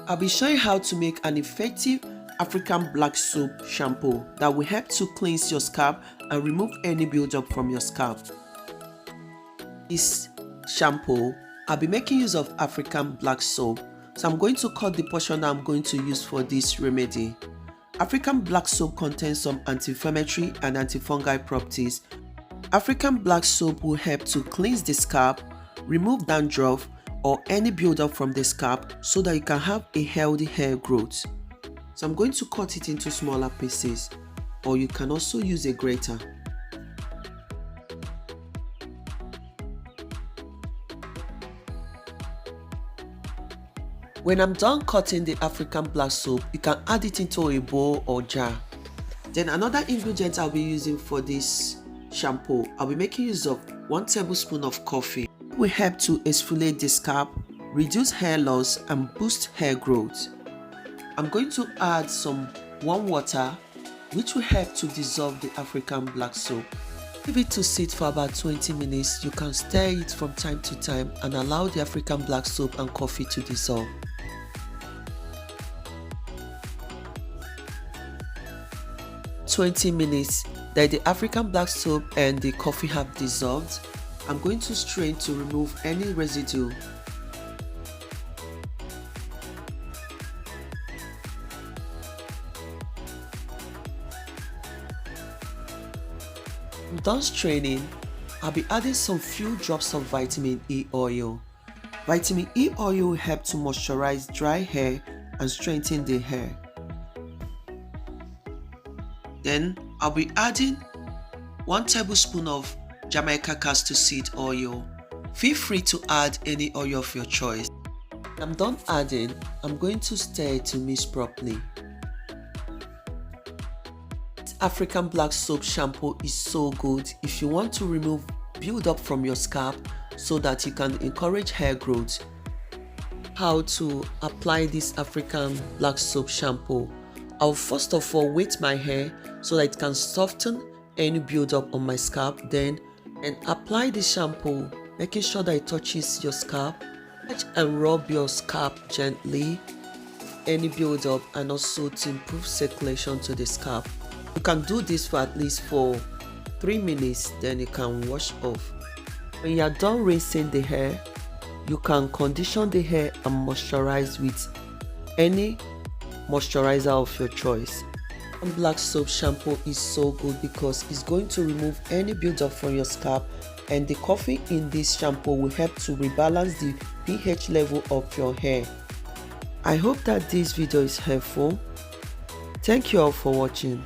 I'll be showing how to make an effective African black soap shampoo that will help to cleanse your scalp and remove any buildup from your scalp. This shampoo, I'll be making use of African black soap, so I'm going to cut the portion that I'm going to use for this remedy. African black soap contains some anti-inflammatory and antifungal properties. African black soap will help to cleanse the scalp, remove dandruff or any buildup from the scalp so that you can have a healthy hair growth. So I'm going to cut it into smaller pieces, or you can also use a grater. When I'm done cutting the African black soap, you can add it into a bowl or jar. Then another ingredient I'll be using for this shampoo, I'll be making use of 1 tablespoon of coffee. It will help to exfoliate the scalp, reduce hair loss and boost hair growth. I'm going to add some warm water which will help to dissolve the African black soap. Leave it to sit for about 20 minutes. You can stir it from time to time and allow the African black soap and coffee to dissolve. "20 minutes that the African black soap and the coffee have dissolved, I'm going to strain to remove any residue. I'm done straining. I'll be adding some few drops of vitamin E oil. Vitamin E oil will help to moisturize dry hair and strengthen the hair. Then I'll be adding 1 tablespoon of Jamaica castor seed oil. Feel free to add any oil of your choice. When I'm done adding, I'm going to stir it to mix properly. African black soap shampoo is so good if you want to remove buildup from your scalp so that you can encourage hair growth. How to apply this African black soap shampoo? I'll first of all wet my hair so that it can soften any buildup on my scalp, then and apply the shampoo, making sure that it touches your scalp, and rub your scalp gently, any buildup, and also to improve circulation to the scalp. You can do this for at least 3 minutes, then you can wash off. When you are done rinsing the hair, you can condition the hair and moisturize with any moisturizer of your choice. Black soap shampoo is so good because it's going to remove any buildup from your scalp, and the coffee in this shampoo will help to rebalance the pH level of your hair. I hope that this video is helpful. Thank you all for watching.